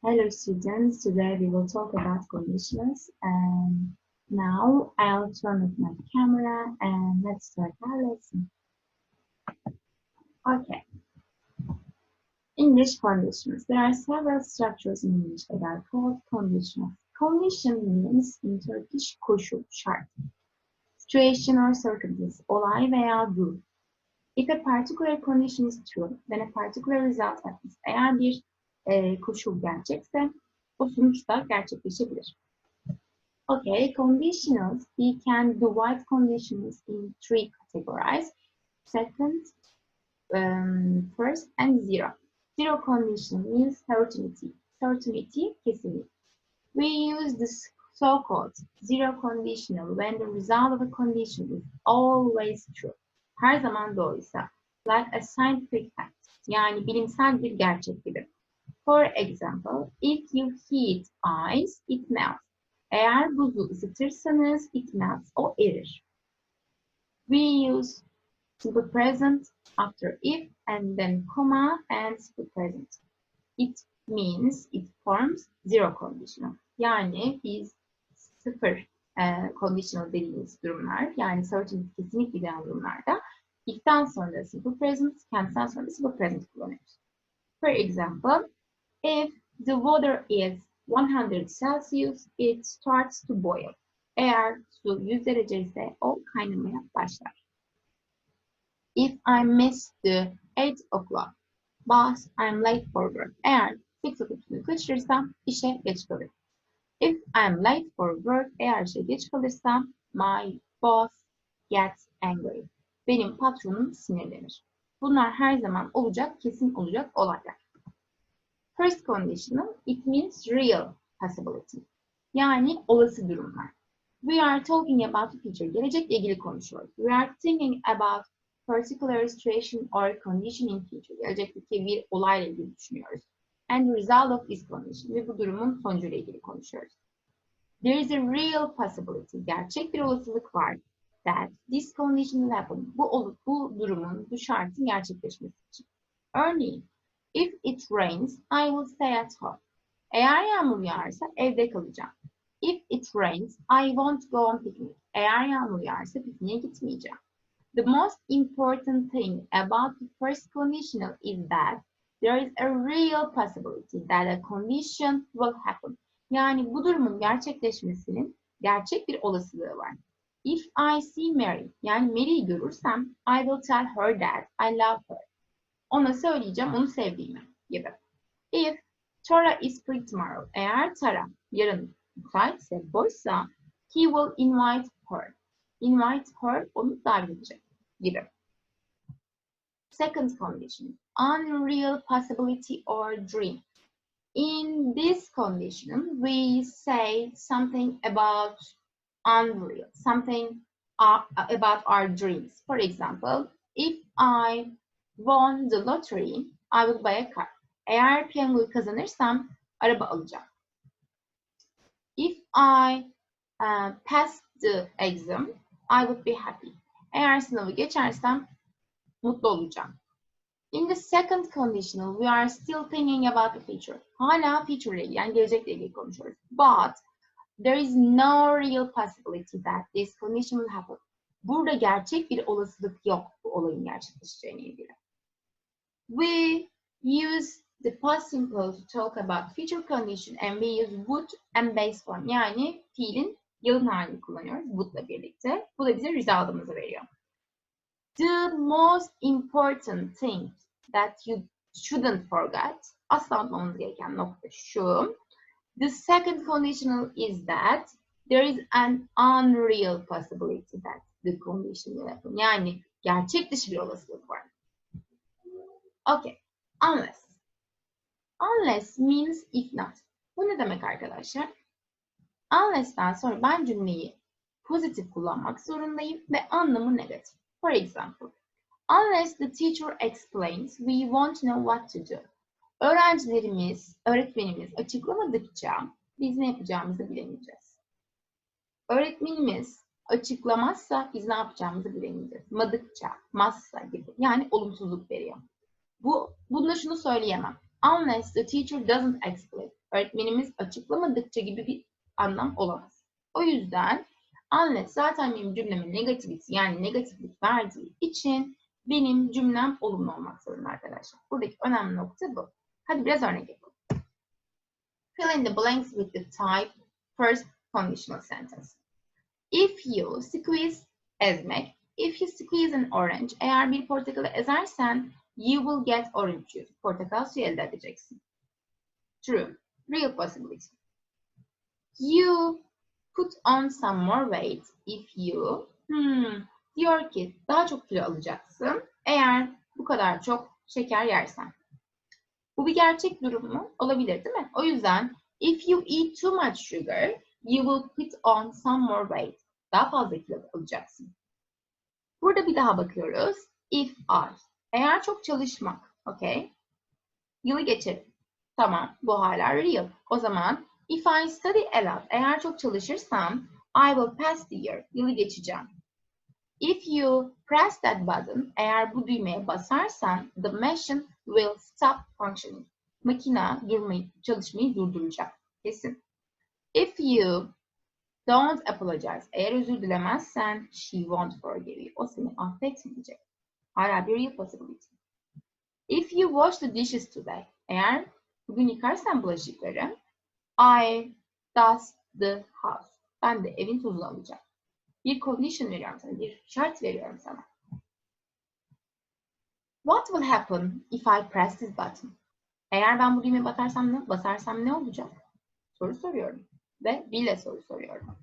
Hello students, today we will talk about conditionals and now I'll turn off my camera and let's start our lesson. Okay, English conditionals. There are several structures in English that are called conditionals. Condition means in Turkish koşul, şart. Situation or circumstance, olay veya durum. If a particular condition is true, then a particular result happens. Eğer bir koşul gerçekse o sonuç da gerçekleşebilir. Okay, conditionals. We can divide conditionals in three categories. Second, first, and zero. Zero condition means certainty. Certainty, kesinlik. We use this so-called zero conditional when the result of a condition is always true. Her zaman doğruysa. Like a scientific fact. Yani bilimsel bir gerçek gibi. For example, if you heat ice, it melts. Eğer buzu ısıtırsanız, it melts, o erir. We use simple present after if and then comma and simple present. It means it forms zero conditional. Yani biz sıfır conditional dediğimiz durumlar, yani certainty kesinlikle giden durumlarda if'ten sonra simple present, kendisinden sonra simple present kullanıyoruz. For example, if the water is 100 Celsius, it starts to boil. Eğer su 100 derece ise o kaynamaya başlar. If I miss the 8 o'clock bus, I'm late for work. Eğer 8 otobüsünü kaçırırsam işe geç kalırım. If I'm late for work, eğer işe geç kalırsam my boss gets angry. Benim patronum sinirlenir. Bunlar her zaman olacak, kesin olacak olaylar. First conditional, it means real possibility. Yani olası durumlar. We are talking about the future. Gelecekle ilgili konuşuyoruz. We are thinking about particular situation or condition in future. Gelecekteki bir olayla ilgili düşünüyoruz. And the result of this condition. Ve bu durumun sonucuyla ilgili konuşuyoruz. There is a real possibility. Gerçek bir olasılık var. That this condition will happen. Bu durumun, bu şartın gerçekleşmesi için. Örneğin, if it rains, I will stay at home. Eğer yağmur yağarsa evde kalacağım. If it rains, I won't go on picnic. Eğer yağmur yağarsa pikniğe gitmeyeceğim. The most important thing about the first conditional is that there is a real possibility that a condition will happen. Yani bu durumun gerçekleşmesinin gerçek bir olasılığı var. If I see Mary, yani Mary'i görürsem, I will tell her that I love her. Ona söyleyeceğim onu sevdiğimi gibi. If Tara is free tomorrow, eğer Tara yarın müsaitse, boşsa, he will invite her. Invite her, onu davet edecek gibi. Second condition, unreal possibility or dream. In this condition, we say something about unreal, something about our dreams. For example, if I won the lottery, I will buy a car. Eğer piyangoyu kazanırsam araba alacağım. If I pass the exam, I would be happy. Eğer sınavı geçersem mutlu olacağım. In the second conditional, we are still thinking about the future. Hala future ile ilgili, yani gelecekle ilgili konuşuyoruz. But there is no real possibility that this condition will happen. Burada gerçek bir olasılık yok bu olayın gerçekleşeceğine ilgili. We use the past simple to talk about future condition and we use would and based on. Yani fiilin yalın halini kullanıyoruz would'la birlikte. Bu da bize result'ımızı veriyor. The most important thing that you shouldn't forget, asla unutmamamız gereken nokta şu. The second conditional is that there is an unreal possibility that the condition will happen. Yani gerçek dışı bir olasılık var. Okay, unless. Unless means if not. Bu ne demek arkadaşlar? Unless'ten sonra ben cümleyi pozitif kullanmak zorundayım ve anlamı negatif. For example, unless the teacher explains, we won't know what to do. Öğretmenimiz açıklamadıkça biz ne yapacağımızı bilemeyeceğiz. Öğretmenimiz açıklamazsa biz ne yapacağımızı bilemeyeceğiz. Madıkça, massa gibi. Yani olumsuzluk veriyor. Bunda şunu söyleyemem. Unless the teacher doesn't explain. Öğretmenimiz açıklamadıkça gibi bir anlam olamaz. O yüzden unless zaten benim cümlemin negativity yani negatiflik verdiği için benim cümlem olumlu olmak zorunda arkadaşlar. Buradaki önemli nokta bu. Hadi biraz örnek yapalım. Fill in the blanks with the type first conditional sentence. If you squeeze ezmek. If you squeeze an orange. Eğer bir portakalı ezersen you will get orange juice. Portakal suyu elde edeceksin. True. Real possibility. You put on some more weight if you diyor ki daha çok kilo alacaksın eğer bu kadar çok şeker yersen. Bu bir gerçek durum mu? Olabilir değil mi? O yüzden if you eat too much sugar you will put on some more weight. Daha fazla kilo alacaksın. Burada bir daha bakıyoruz. If I. Eğer çok çalışmak. Okay. Yılı geçerim. Tamam. Bu hala real. O zaman if I study a lot. Eğer çok çalışırsam I will pass the year. Yılı geçeceğim. If you press that button. Eğer bu düğmeye basarsan the machine will stop functioning. Makina çalışmayı durduracak. Kesin. If you don't apologize. Eğer özür dilemezsen she won't forgive you. O seni affetmeyecek. Hala bir real possibility. If you wash the dishes today. Eğer bugün yıkarsan bulaşıkları I dust the house. Ben de evin tozunu alacağım. Bir condition veriyorum sana. Bir şart veriyorum sana. What will happen if I press this button? Eğer ben bu düğmeye basarsam ne olacak? Soru soruyorum. Ve bile soru soruyorum.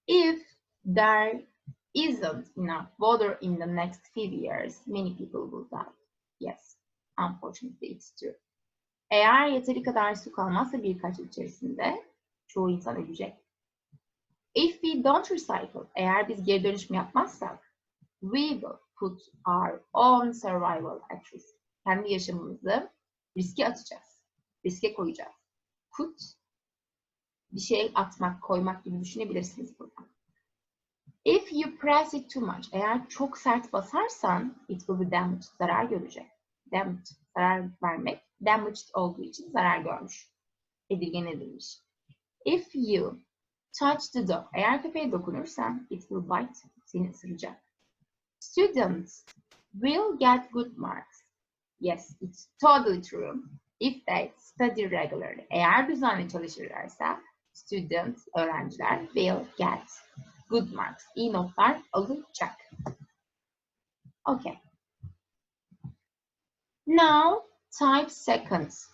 If there isn't enough water in the next few years, many people will die. Yes, unfortunately it's true. Eğer yeteri kadar su kalmazsa birkaç yıl içerisinde çoğu insan ölecek. If we don't recycle, eğer biz geri dönüşüm yapmazsak, we will put our own survival at risk. Kendi yaşamımızı riske atacağız. Riske koyacağız. Put, bir şey atmak, koymak gibi düşünebilirsiniz burada. If you press it too much, eğer çok sert basarsan, it will be damaged, zarar görecek. Damaged, zarar vermek, damaged olduğu için zarar görmüş, edilgen edilmiş. If you touch the dog, eğer köpeğe dokunursan, it will bite, seni ısıracak. Students will get good marks. Yes, it's totally true. If they study regularly, eğer düzenli çalışırlarsa, students, öğrenciler will get good marks. İyi notlar alacak. Okay. Now, type seconds.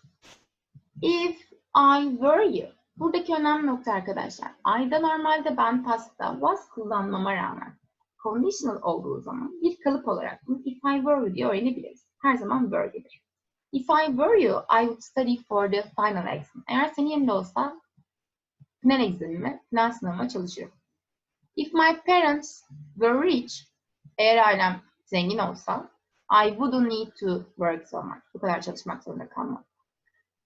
If I were you. Buradaki önemli nokta arkadaşlar. I'da normalde ben past'ta was kullanmama rağmen conditional olduğu zaman bir kalıp olarak bunu if I were you diye öğrenebiliriz. Her zaman were gelir. If I were you, I would study for the final exam. Eğer senin yerinde olsa final examime, final sınavıma çalışırım. If my parents were rich, eğer ailem zengin olsa, I wouldn't need to work so much. Bu kadar çalışmak zorunda kalmam.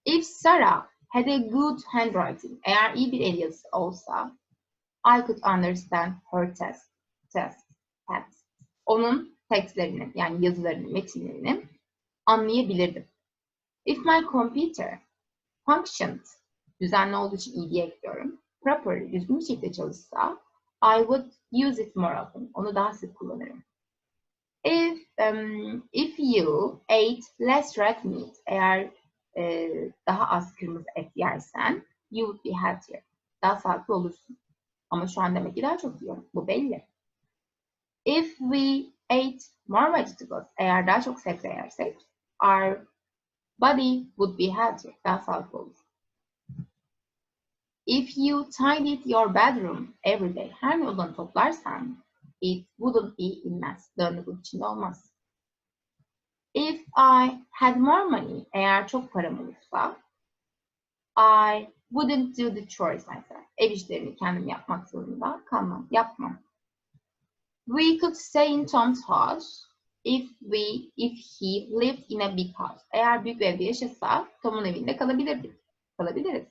If Sarah had a good handwriting, eğer iyi bir el yazısı olsa, I could understand her text. Onun tekstlerini, yani yazılarını, metinlerini anlayabilirdim. If my computer functioned, düzenli olduğu için iyi diye ekliyorum, properly, düzgün bir şekilde çalışsa, I would use it more often. Onu daha sık kullanırım. If you ate less red meat, eğer daha az kırmızı et yersen, you would be healthier. Daha sağlıklı olursun. Ama şu an demek ki daha çok yiyorum. Bu belli. If we ate more vegetables, eğer daha çok sebze yersek, our body would be healthier. Daha sağlıklı olur. If you tidied your bedroom every day, her gün odanı toplarsan, it wouldn't be in mess. Dağınıklık içinde olmaz. If I had more money, eğer çok param olursa, I wouldn't do the chores myself. Ev işlerini kendim yapmak zorunda kalmam, yapmam. We could stay in Tom's house if he lived in a big house. Eğer büyük bir evde yaşasa, Tom'un evinde kalabiliriz.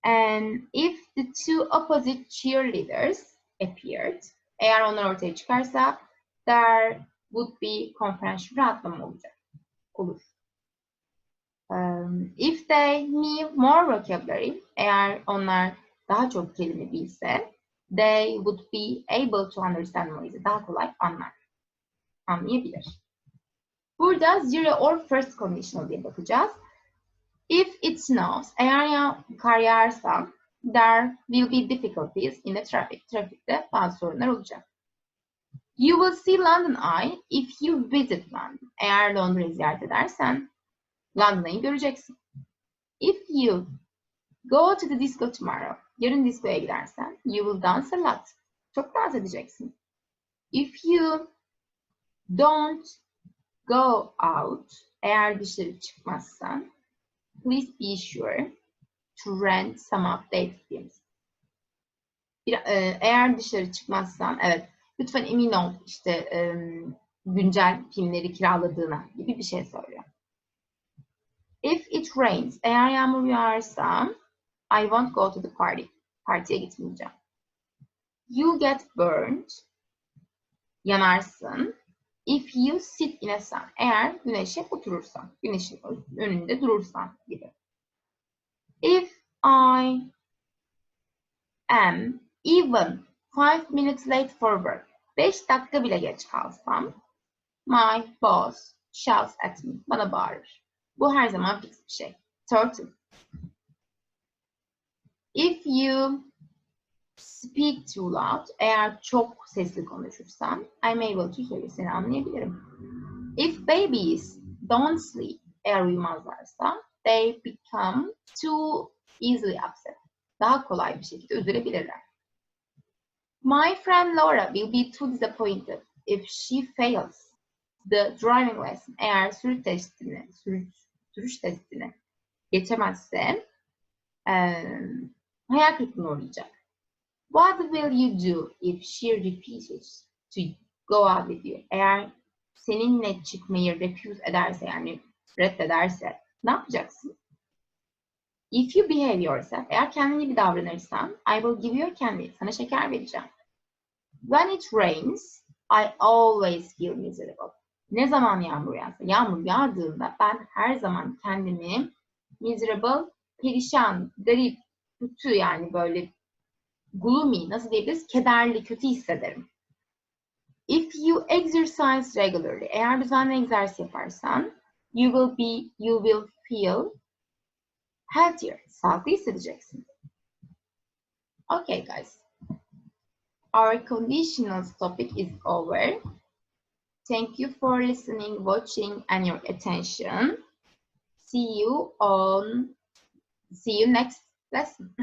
And if the two opposite cheerleaders appeared, eğer onlar ortaya çıkarsa, there would be conference rahatlama olur. If they knew more vocabulary, eğer onlar daha çok kelime bilse, they would be able to understand more. Daha kolay anlayabilir. Burada zero or first conditional diye bakacağız. If it snows, eğer kar yağarsa, there will be difficulties in the traffic. Trafikte bazı sorunlar olacak. You will see London Eye if you visit London. Eğer Londra'yı ziyaret edersen, London'ı göreceksin. If you go to the disco tomorrow, yarın diskoya gidersen, you will dance a lot. Çok dans edeceksin. If you don't go out, eğer dışarı çıkmazsan, please be sure to rent some updated films. Eğer dışarı çıkmazsan, evet, lütfen emin ol işte güncel filmleri kiraladığına gibi bir şey söylüyor. If it rains, eğer yağmur yağarsa, I won't go to the party. Partiye gitmeyeceğim. You get burned, yanarsın. If you sit in a sun, eğer güneşe oturursan, güneşin önünde durursan gibi. If I am even 5 minutes late for work, 5 dakika bile geç kalsam, my boss shouts at me, bana bağırır. Bu her zaman fix bir şey. Turtle. If you speak too loud, eğer çok sesli konuşursan, I'm able to hear you, seni anlayabilirim. If babies don't sleep, eğer uyumazlarsa, they become too easily upset. Daha kolay bir şekilde üzülebilirler. My friend Laura will be too disappointed if she fails the driving lesson. Eğer sürüş testini geçemezse hayal kırıklığına uğrayacak. What will you do if she refuses to go out with you? Eğer seninle çıkmayı refuse ederse, yani reddederse ne yapacaksın? If you behave yourself, eğer kendine gibi davranırsan, I will give you a candy. Sana şeker vereceğim. When it rains, I always feel miserable. Ne zaman yağmur yağsa, yağmur yağdığında ben her zaman kendimi miserable, perişan, garip, kötü, yani böyle gloomy, nasıl diyebiliriz? Kederli, kötü hissederim. If you exercise regularly, eğer düzenli egzersiz yaparsan, you will feel healthier, sağlıklı hissedeceksin. Okay, guys. Our conditionals topic is over. Thank you for listening, watching, and your attention. See you next lesson.